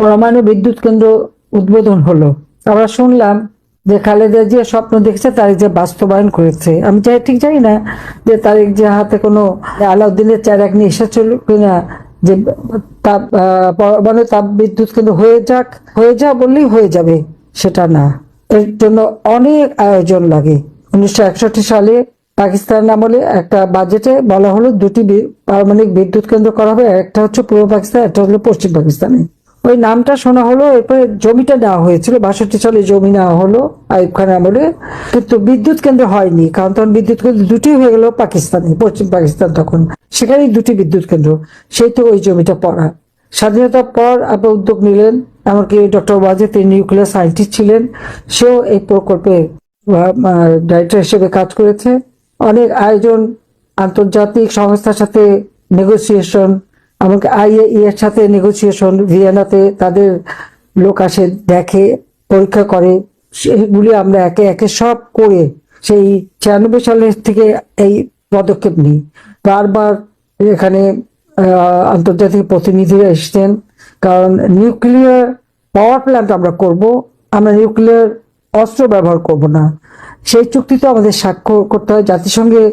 পরমাণু বিদ্যুৎ কেন্দ্র উদ্বোধন হলো। আমরা শুনলাম যে খালেদা জিয়া স্বপ্ন দেখছে, তারেক জিয়া বাস্তবায়ন করেছে। আমি ঠিক জানি না যে তারেক জিয়া হাতে কোনো আলাউদ্দিনের চেরাগ নিয়ে এসেছিল কিনা, যে তাপ পরমাণু তাপ বিদ্যুৎ কেন্দ্র হয়ে যা বললেই হয়ে যাবে, সেটা না। এর জন্য অনেক আয়োজন লাগে। 1961 সালে পাকিস্তান আমলে একটা বাজেটে বলা হলো দুটি পারমাণবিক বিদ্যুৎ কেন্দ্র করা হবে, একটা হচ্ছে পূর্ব পাকিস্তান, একটা হলো পশ্চিম পাকিস্তানে। ওই নামটা শোনা হলো। এরপরে জমিটা নেওয়া হয়েছিল, 62 সালে জমি নেওয়া হলো আইয়ুব খান আমলে, কিন্তু বিদ্যুৎ কেন্দ্র হয়নি। কারণ তখন বিদ্যুৎ কেন্দ্র দুটি হয়ে গেল পাকিস্তানে, পশ্চিম পাকিস্তান তখন, সেখানেই দুটি বিদ্যুৎ কেন্দ্র। সেই তো ওই জমিটা পড়া। স্বাধীনতার পর আপনি উদ্যোগ নিলেন, এমনকি ডক্টর ওয়াজেদ, তিনি নিউক্লিয়ার সায়েন্টিস্ট ছিলেন, সেও এই প্রকল্পে ডাইরেক্টর হিসেবে কাজ করেছে। অনেক আয়োজন, আন্তর্জাতিক সংস্থার সাথে নেগোসিয়েশন, এমনকি আইএই এর সাথে নেগোসিয়েশন, ভিয়েনাতে তাদের লোক আসে, দেখে, পরীক্ষা করে। সেগুলি আমরা একে একে সব করে সেই 96 সালের থেকে এই পদক্ষেপ নিই। বারবার এখানে আন্তর্জাতিক প্রতিনিধিরা এসছেন, কারণ নিউক্লিয়ার পাওয়ার প্ল্যান্ট আমরা করব, আমরা নিউক্লিয়ার অস্ত্র ব্যবহার করব না। সেই চুক্তি তো আমাদের স্বাক্ষর করতে হয়, জাতিসংঘে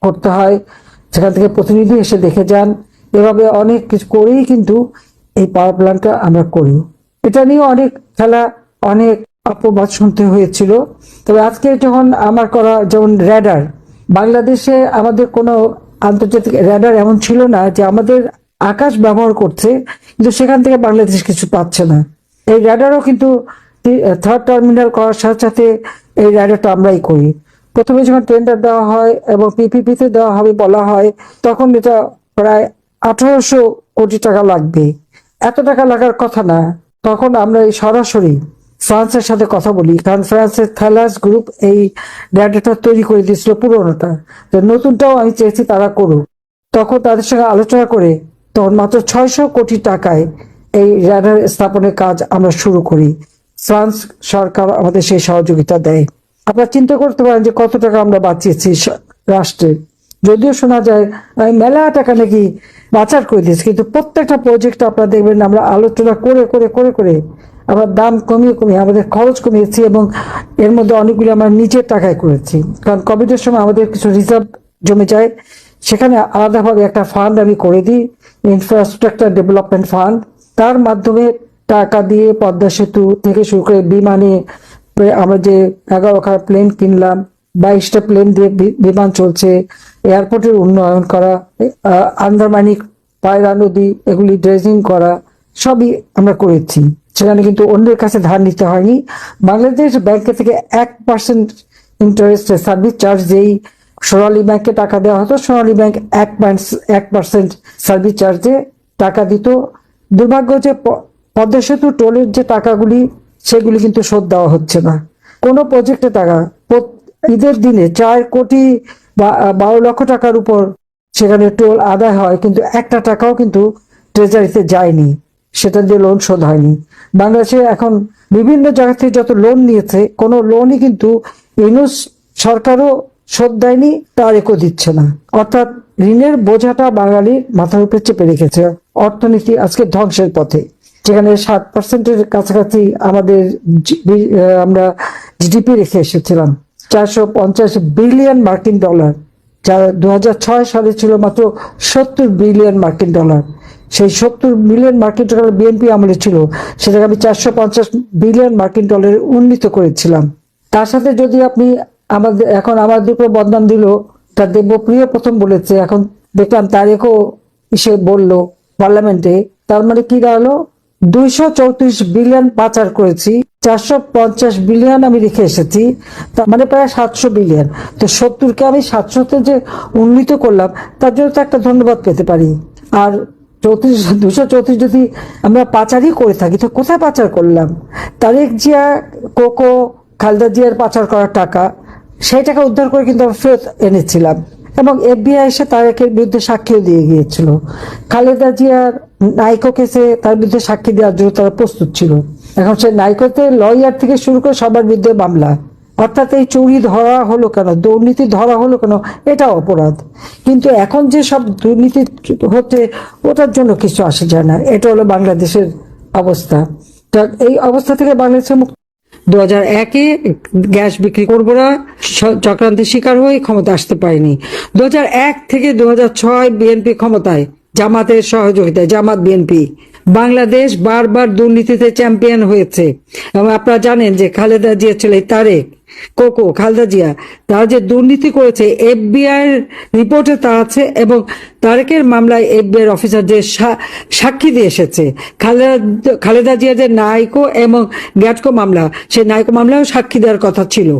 করতে হয়, সেখান থেকে প্রতিনিধি এসে দেখে যান। এভাবে অনেক কিছু করেই কিন্তু এই পাওয়ার প্ল্যান্টটা আমরা করি। এটা নিয়ে অনেক খেলা, অনেক অপবাদ শুনতে হয়েছিল। তবে আজকে যখন আমার করা, যেমন র্যাডার, বাংলাদেশে আমাদের কোনো আন্তর্জাতিক র্যাডার এমন ছিল না যে আমাদের আকাশ ব্যবহার করছে কিন্তু সেখান থেকে বাংলাদেশ কিছু পাচ্ছে না। এই র্যাডারও কিন্তু থার্ড টার্মিনাল করার সাথে সাথে এই র্যাডারটা আমরাই করি। প্রথমে যখন টেন্ডার দেওয়া হয় এবং পিপিপিতে দেওয়া হবে বলা হয়, তখন এটা প্রায় 1800 কোটি টাকা লাগবে। এত টাকা লাগার কথা না। তখন আমরা এই সরাসরি ফ্রান্সের সাথে কথা বলি, কারণ ফ্রান্সের থ্যালাস গ্রুপ এই র্যাডারটা তৈরি করে দিয়েছিল পুরোনোটা, তো নতুনটাও আমি চেয়েছি তারা করুক। তখন তাদের সঙ্গে আলোচনা করে তখন মাত্র 600 কোটি টাকায় এই র্যাডার স্থাপনের কাজ আমরা শুরু করি। ফ্রান্স সরকার আমাদের সেই সহযোগিতা দেয়। আপনারা চিন্তা করতে পারেন যে কত টাকা আমরা বাঁচিয়েছি রাষ্ট্রের। যদিও শোনা যায় মেলা টাকা নাকি বাঁচার করে দিয়েছে, কিন্তু প্রত্যেকটা প্রজেক্ট আপনারা দেখবেন আমরা আলোচনা করে করে করে করে আমরা দাম কমিয়ে কমিয়ে আমাদের খরচ কমিয়েছি, এবং এর মধ্যে অনেকগুলি আমরা নিজের টাকায় করেছি। কারণ কোভিডের সময় আমাদের কিছু রিজার্ভ জমে যায়, সেখানে আলাদাভাবে একটা ফান্ড আমি করে দিই, ইনফ্রাস্ট্রাকচার ডেভেলপমেন্ট ফান্ড। তার মাধ্যমে টাকা দিয়ে পদ্মা সেতু থেকে শুরু করে বিমানে আমরা যে 11খানা প্লেন কিনলাম, 22টা প্লেন দিয়ে বিমান চলছে, এয়ারপোর্টের উন্নয়ন করা, আন্দারমানিক পায়রা নদী এগুলি ড্রেজিং করা, সবই আমরা করেছি। সেখানে কিন্তু অন্যের কাছে ধার নিতে হয়নি। বাংলাদেশ ব্যাংকে থেকে 1% ইন্টারেস্ট সার্ভিস চার্জ, যেই সোনালী ব্যাংকে টাকা দেওয়া হতো, সোনালী ব্যাংক 1% সার্ভিস চার্জে টাকা দিত। দুর্ভাগ্য যে পদ্মা সেতু টোলের যে টাকাগুলি, সেগুলি কিন্তু শোধ দেওয়া হচ্ছে না। কোনো প্রজেক্টে টাকা ঈদের দিনে 4 কোটি বা 12 লক্ষ টাকার উপর সেখানে টোল আদায় হয়, কিন্তু একটা টাকাও কিন্তু ট্রেজারিতে যায়নি, সেটা দিয়ে লোন শোধ হয়নি। বাংলাদেশে এখন বিভিন্ন জায়গা থেকে যত লোন নিয়েছে, কোনো লোনই কিন্তু ইউনূস সরকারও শোধ দেয়নি, তারেকও দিচ্ছে না। অর্থাৎ ঋণের বোঝাটা বাঙালির মাথার উপরে চেপে রেখেছে। অর্থনীতি আজকে ধ্বংসের পথে, যেখানে 7%-এর কাছাকাছি আমাদের আমরা জিডিপি রেখে এসেছিলাম, 450 বিলিয়ন মার্কিন ডলার, যা 2006 সালে ছিল মাত্র 70 বিলিয়ন মার্কিন ডলার। সেই 70 বিলিয়ন মার্কিন ডলার বিএনপি আমলে ছিল, সেটাকে আমি 450 বিলিয়ন মার্কিন ডলারে উন্নীত করেছিলাম। তার সাথে যদি আপনি আমাদের এখন আমাদের উপর বদনাম দিল, তার দেবপ্রিয় প্রথম বলেছে, এখন দেখলাম তারেকও এসে বললো পার্লামেন্টে, তার মানে কি দাঁড়ালো, 234 বিলিয়ন পাচার করেছি, 450 বিলিয়ন আমি রেখে এসেছি, তার মানে প্রায় 700 বিলিয়ন। তো 70-কে আমি 700-তে যে উন্নীত করলাম, তার জন্য তো একটা ধন্যবাদ পেতে পারি। আর 234 যদি আমরা পাচারই করে থাকি, তো কোথায় পাচার করলাম? তারেক জিয়া, কোকো, খালেদা জিয়ার পাচার করার টাকা, সেই টাকা উদ্ধার করে কিন্তু আমরা ফেরত এনেছিলাম, এবং এফবিআই এসে তারেকের বিরুদ্ধে সাক্ষীও দিয়ে গিয়েছিল। খালেদা জিয়ার নাইকো কেসে তার বিরুদ্ধে সাক্ষী দেওয়ার জন্য তারা প্রস্তুত ছিল। এখন সে নাইকোতে লয়ার থেকে শুরু করে সবার বিরুদ্ধে মামলা। অর্থাৎ এই চুরি ধরা হলো কেন, দুর্নীতি ধরা হলো কেন, এটা অপরাধ। কিন্তু এখন যে সব দুর্নীতি হচ্ছে, ওটার জন্য কিছু আসে যায় না। এটা হলো বাংলাদেশের অবস্থা। তা এই অবস্থা থেকে বাংলাদেশের মুক্তি 2001-এ গ্যাস বিক্রি করবো না চক্রান্তের শিকার হয়ে ক্ষমতা আসতে পারেনি। 2001 থেকে 2006 বিএনপি ক্ষমতায়, জামাতের সহযোগিতায়, জামাত বিএনপি। বাংলাদেশ বারবার দুর্নীতিতে চ্যাম্পিয়ন হয়েছে এবং আপনারা জানেন যে খালেদা জিয়া ছেলে তারেক খালেদা জিয়া, তারা যে দুর্নীতি করেছে এফবিআই রিপোর্টে তা আছে এবং তারেকের মামলায় এফবিআই অফিসার যে সাক্ষী দিয়ে এসেছে। খালেদা জিয়া যে নাইকো এবং গ্যাটকো মামলা, সেই নাইকো মামলায় সাক্ষী দেওয়ার কথা ছিল।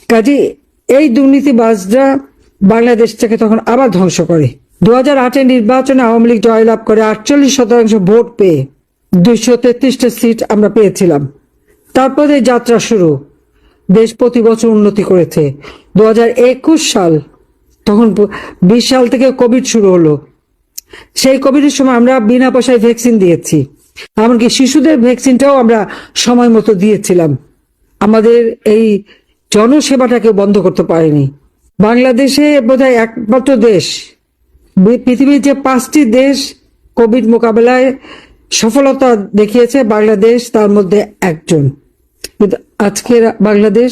কাজে এই দুর্নীতিবাজরা বাংলাদেশ থেকে তখন আবার ধ্বংস করে। 2008-এর নির্বাচনে আওয়ামী লীগ জয়লাভ করে 48% ভোট পেয়ে 233টা সিট আমরা পেয়েছিলাম। তারপরে যাত্রা শুরু, দেশ প্রতি বছর উন্নতি করেছে। 2021 সাল, তখন 20 সাল থেকে কোভিড শুরু হলো। সেই কোভিডের সময় আমরা বিনা পয়সায় ভ্যাকসিন দিয়েছি, এমনকি শিশুদের ভ্যাকসিনটাও আমরা সময় মতো দিয়েছিলাম। আমাদের এই জনসেবাটাকে বন্ধ করতে পারেনি। বাংলাদেশে বোধহয় একমাত্র দেশ, পৃথিবীর যে 5টি দেশ কোভিড মোকাবেলায় সফলতা দেখিয়েছে, বাংলাদেশ তার মধ্যে একজন। কিন্তু আজকের বাংলাদেশ,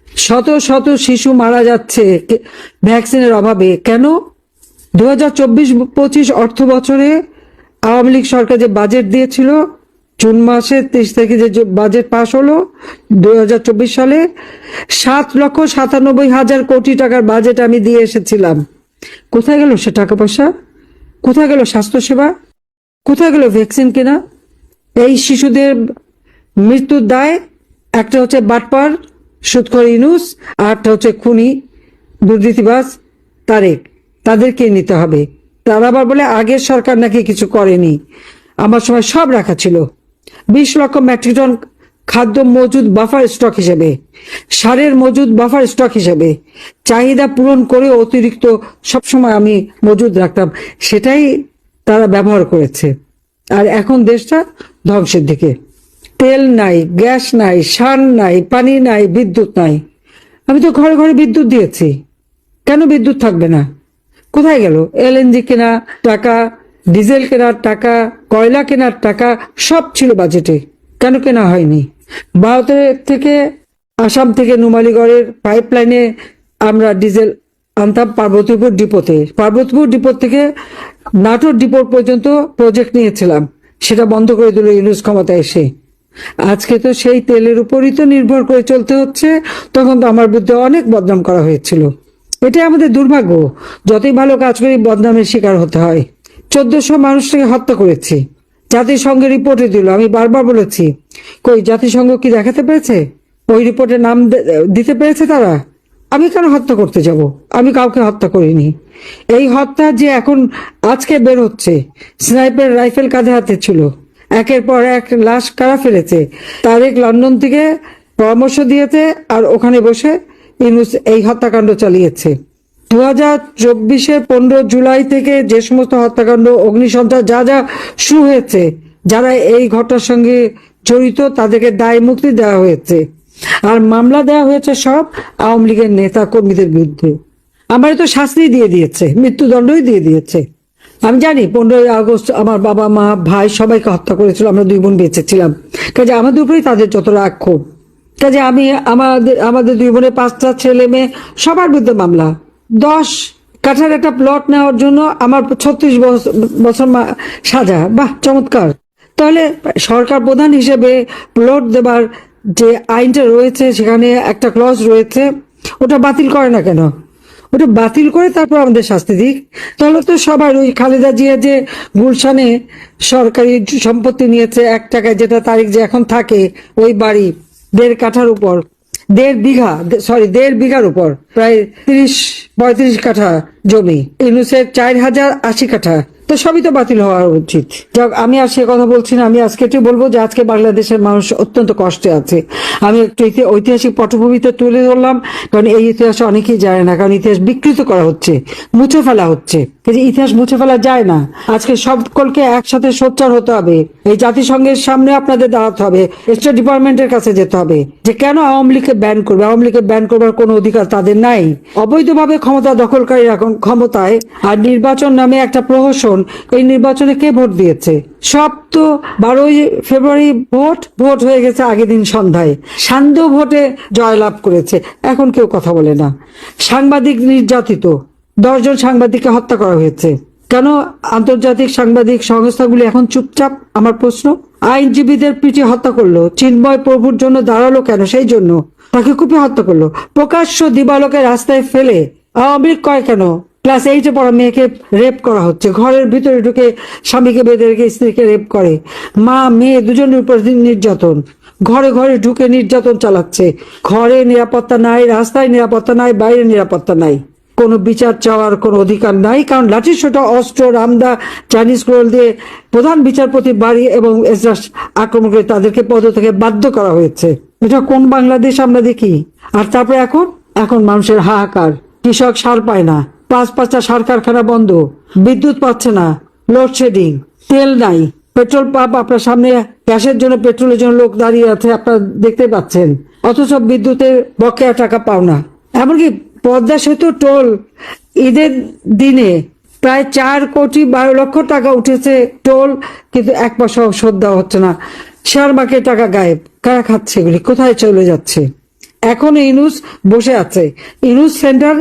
শত শত শিশু মারা যাচ্ছে ভ্যাকসিনের অভাবে। কেন? 2024-25 অর্থ বছরে আওয়ামী লীগ সরকার যে বাজেট দিয়েছিল, জুন মাসে 30 তারিখে যে বাজেট পাশ হলো 2024 সালে, 7,97,000 কোটি টাকার বাজেট আমি দিয়ে এসেছিলাম। কোথায় গেল সে টাকা পয়সা? কোথায় গেল স্বাস্থ্যসেবা? কোথায় গেল ভ্যাকসিন কেনা? এই শিশুদের মৃত্যুর দায় একটা হচ্ছে বাটপার সুদখোর ইউনূস, আর একটা হচ্ছে খুনি দুর্নীতিবাজ তারেক। তাদেরকে নিতে হবে। তারা আবার বলে আগের সরকার নাকি কিছু করেনি। আমার সময় সব রাখা ছিল। 20 লক্ষ মেট্রিক টন খাদ্য মজুদ বাফার স্টক হিসেবে, সারের মজুদ বাফার স্টক হিসেবে, চাহিদা পূরণ করে অতিরিক্ত সবসময় আমি মজুদ রাখতাম। সেটাই তারা ব্যবহার করেছে। আর এখন দেশটা ধ্বংসের দিকে। তেল নাই, গ্যাস নাই, সার নাই, পানি নাই, বিদ্যুৎ নাই। আমি তো ঘরে ঘরে বিদ্যুৎ দিয়েছি, কেন বিদ্যুৎ থাকবে না? কোথায় গেল? এলএনজি কেনা টাকা, ডিজেল কেনার টাকা, কয়লা কেনার টাকা সব ছিল বাজেটে, কেন কেনা হয়নি? ভারতের থেকে, আসাম থেকে নুমালীগড়ের পাইপলাইনে আমরা ডিজেল আনতাম পার্বতীপুর ডিপোতে। পার্বতীপুর ডিপো থেকে নাটোর ডিপোর পর্যন্ত প্রজেক্ট নিয়েছিলাম, সেটা বন্ধ করে দিল ইউনূস ক্ষমতায় এসে। আজকে তো সেই তেলের উপরই তো নির্ভর করে চলতে হচ্ছে। তখন তো আমার বিরুদ্ধে অনেক বদনাম করা হয়েছিল। এটাই আমাদের দুর্ভাগ্য, যতই ভালো কাজ করি বদনামের শিকার হতে হয়। 1400 মানুষকে হত্যা করেছি, জাতিসংঘের রিপোর্টে দিল। আমি বারবার বলেছি, কই জাতিসংঘ কি দেখাতে পেরেছে? ওই রিপোর্টে নাম দিতে পেরেছে তারা? আমি কেন হত্যা করতে যাব? আমি কাউকে হত্যা করিনি। এই হত্যা যে এখন আজকে বের হচ্ছে, স্নাইপার রাইফেল কাঁধে হাতে ছিল, একের পর এক লাশ কারা ফেলেছে? তারেক লন্ডন থেকে পরামর্শ দিয়েছে, আর ওখানে বসে ইউনূস এই হত্যাকাণ্ড চালিয়েছে। 2024-এর 15 জুলাই থেকে যে সমস্ত হত্যাকাণ্ড, অগ্নিসন্ত্রাস যা যা শুরু হয়েছে, যারা এই ঘটনার সঙ্গে জড়িত তাদেরকে দায় মুক্তি দেওয়া হয়েছে, আর মামলা দেওয়া হয়েছে সব আওয়ামী লীগের নেতা কর্মীদের বিরুদ্ধে। আমার তো শাস্তি দিয়ে দিয়েছে, মৃত্যুদণ্ডই দিয়ে দিয়েছে। আমি জানি 15 আগস্ট আমার বাবা মা ভাই সবাইকে হত্যা করেছিল, আমরা 2 বোন বেঁচে ছিলাম। কাজে আমাদের উপরেই তাদের যত রাগ ক্ষোভ। কাজে আমি আমাদের 2 বোনের 5টা ছেলে মেয়ে সবার বিরুদ্ধে মামলা। 10 কাঠার একটা প্লট নেওয়ার জন্য আমার 36 বছর সাজা। বাহ, চমৎকার। তাহলে সরকার প্রধান হিসেবে প্লট দেবার যে আইনটা রয়েছে, সেখানে একটা ক্লজ রয়েছে, ওটা বাতিল করে না কেন? ওটা বাতিল করে তারপর আমাদের শাস্তি দিক। তাহলে তো সবার ওই খালেদা জিয়া যে গুলশানে সরকারি সম্পত্তি নিয়েছে 1 টাকায়, যেটা তারিখ যে এখন থাকে, ওই বাড়ি 1.5 কাঠার উপর, 1.5 বিঘার উপর প্রায় 30-35 কাঠা জমি, ইউনূসের 4080 কাঠা, তো সবই তো বাতিল হওয়া উচিত। যাক, আমি আর সে কথা বলছি না। আমি আজকে একটু বলবো যে আজকে বাংলাদেশের মানুষ অত্যন্ত কষ্টে আছে। আমি একটু ঐতিহাসিক পটভূমিতে তুলে ধরলাম, কারণ এই ইতিহাস অনেকেই জানে না, কারণ ইতিহাস বিকৃত করা হচ্ছে, মুছে ফেলা হচ্ছে। ইতিহাস মুছে ফেলা যায় না। আজকে সকলকে একসাথে সোচ্চার হতে হবে। এই জাতিসংঘের সামনে আপনাদের দাঁড়াতে হবে, স্টেট ডিপার্টমেন্টের কাছে যেতে হবে যে কেন আওয়ামী লীগকে ব্যান করবে। আওয়ামী লীগকে ব্যান করবার কোনো অধিকার তাদের নাই। অবৈধভাবে ক্ষমতা দখলকারীরা এখন ক্ষমতায়, আর নির্বাচন নামে একটা প্রহসন নির্বাচন, এই নির্বাচনে কে ভোট দিয়েছে? সব তো 12 ফেব্রুয়ারি ভোট হয়ে গেছে আগের দিন সন্ধ্যায়, সান্ধ্য ভোটে জয়লাভ করেছে, এখন কেউ কথা বলে না। সাংবাদিক নির্যাতিত, 10 জন সাংবাদিককে হত্যা করা হয়েছে। কেন আন্তর্জাতিক সাংবাদিক সংস্থাগুলি এখন চুপচাপ? আমার প্রশ্ন। আইনজীবীদের পিটিয়ে হত্যা করলো, চিন্ময় প্রভুর জন্য দাঁড়ালো কেন? সেই জন্য তাকে কুপিয়ে হত্যা করলো। প্রকাশ্য দিবালোকে রাস্তায় ফেলে আওয়ামী লীগ কয় কেন? ক্লাস 8-এ পড়া মেয়েকে রেপ করা হচ্ছে, ঘরের ভিতরে ঢুকে স্বামীকে বেঁধে রেখে স্ত্রীকে রেপ করে, মা মেয়ে দুজনের উপর নির্যাতন, ঘরে ঘরে ঢুকে নির্যাতন চালাচ্ছে। ঘরে নিরাপত্তা নাই, রাস্তায় নিরাপত্তা নাই, বাইরে নিরাপত্তা নাই, কোনো বিচার চাওয়ার কোনো অধিকার নাই, কারণ লাঠিসোঁটা, অস্ত্র, রামদা, চাইনিজ ক্রোল দিয়ে প্রধান বিচারপতি বাড়ি এবং এজলাস আক্রমণ করে তাদেরকে পদ থেকে বাধ্য করা হয়েছে। এটা কোন বাংলাদেশ আমরা দেখি? আর তারপরে এখন মানুষের হাহাকার, কৃষক সার পায় না, 5-5টা সার কারখানা বন্ধ, বিদ্যুৎ পাচ্ছে না, লোডশেডিং, তেল নাই, পেট্রোল পাম্প আপনার সামনে গ্যাসের জন্য, পেট্রোলের জন্য লোক দাঁড়িয়ে আছে, আপনারা দেখতে পাচ্ছেন, অথচ বিদ্যুতের বকেয়া টাকা পাও না। এমনকি পদ্মা সেতু টোল ঈদের দিনে প্রায় 4,12,00,000 টাকা উঠেছে টোল, কিন্তু 1 পয়সা শোধ দেওয়া হচ্ছে না। শেয়ার মার্কেট টাকা গায়েব, কারা খাচ্ছে এগুলি? কোথায় চলে যাচ্ছে? এখনো ইনুস বসে আছে, ইনুস সেন্টার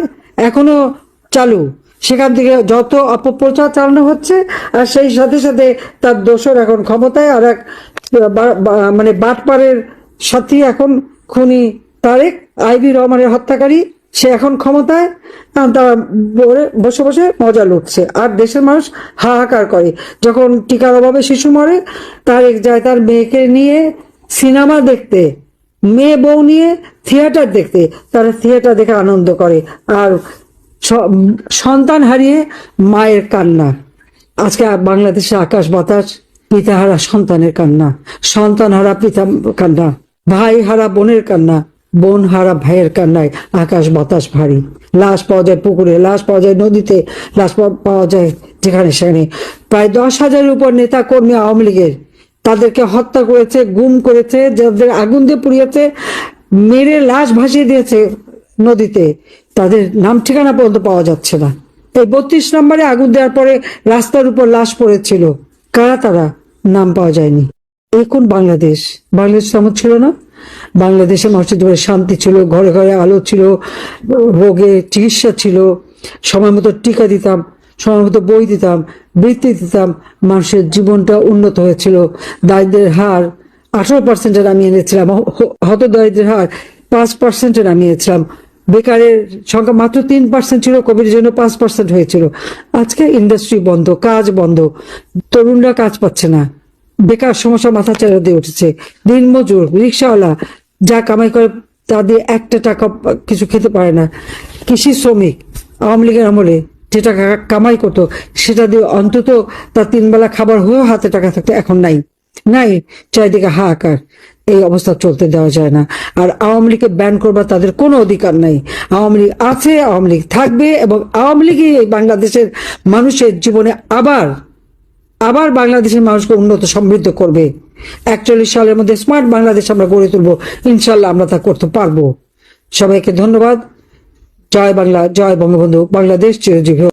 এখনো চালু, সেখান থেকে যত অপপ্রচার চালানো হচ্ছে, আর সেই সাথে সাথে তার দোসর এখন ক্ষমতায়, আর এক মানে বাটপাড়ের সাথী এখন খুনি তারেক আইবি রহমানের হত্যাকারী, সে এখন ক্ষমতায়, তারা বসে বসে মজা লুটছে, আর দেশের মানুষ হাহাকার করে। যখন টিকার অভাবে শিশু মরে, তারেক যায় তার মেয়েকে নিয়ে সিনেমা দেখতে, মেয়ে বউ নিয়ে থিয়েটার দেখতে, তারা থিয়েটার দেখে আনন্দ করে, আর সন্তান হারিয়ে মায়ের কান্না। আজকে বাংলাদেশে আকাশ বাতাস পিতাহারা সন্তানের কান্না, সন্তান হারা পিতা কান্না, ভাই হারা বোনের কান্না, বোন হারা ভাইয়ের কান্নায় আকাশ বাতাস ভারী। লাশ পাওয়া যায় পুকুরে, লাশ পাওয়া যায় নদীতে, লাশ পাওয়া যায় যেখানে সেখানে। প্রায় 10,000-এর উপর নেতা কর্মী আওয়ামী লীগের, তাদেরকে হত্যা করেছে, গুম করেছে, যাদের আগুন দিয়ে পুড়িয়েছে, মেরে লাশ ভাসিয়ে দিয়েছে নদীতে, তাদের নাম ঠিকানা পর্যন্ত পাওয়া যাচ্ছে না। এই 32 নম্বরে আগুন দেওয়ার পরে রাস্তার উপর লাশ পড়েছিল, কারা তারা? নাম পাওয়া যায়নি। এই কোন বাংলাদেশ? বাংলাদেশ তেমন ছিল না। বাংলাদেশে মানুষের জীবনে শান্তি ছিল, ঘরে ঘরে আলো ছিল, রোগে চিকিৎসা ছিল, সময় মতো টিকা দিতাম, সময় মতো বই দিতাম, বৃত্তি দিতাম, মানুষের জীবনটা উন্নত হয়েছিল। দারিদ্রের হার 18%-এ নামিয়ে এনেছিলাম, হত দারিদ্রের হার 5%-এ নামিয়েছিলাম, বেকারের সংখ্যা মাত্র 3% ছিল, কোভিডের জন্য 5% হয়েছিল। আজকে ইন্ডাস্ট্রি বন্ধ, কাজ বন্ধ, তরুণরা কাজ পাচ্ছে না, বেকার সমস্যা মাথা চাড়া দিয়ে উঠেছে। দিনমজুর, রিক্সাওয়ালা যা কামাই করে তা দিয়ে একটা টাকা কিছু খেতে পারে না। কৃষি শ্রমিক আওয়ামী লীগের আমলে যে টাকা কামাই করতো, সেটা দিয়ে অন্তত তার 3 বেলা খাবার হয়েও হাতে টাকা থাকতো, এখন নাই, চারিদিকে হাহাকার। এই অবস্থা চলতে দেওয়া যায় না। আর আওয়ামী লীগকে ব্যান করবার তাদের কোনো অধিকার নাই। আওয়ামী লীগ আছে, আওয়ামী লীগ থাকবে, এবং আওয়ামী লীগই এই বাংলাদেশের মানুষের জীবনে আবার বাংলাদেশের মানুষকে উন্নত সমৃদ্ধ করবে। 41 সালের মধ্যে স্মার্ট বাংলাদেশ আমরা গড়ে তুলবো, ইনশাল্লাহ আমরা তা করতে পারবো। সবাইকে ধন্যবাদ। জয় বাংলা, জয় বঙ্গবন্ধু, বাংলাদেশ চিরজীবী।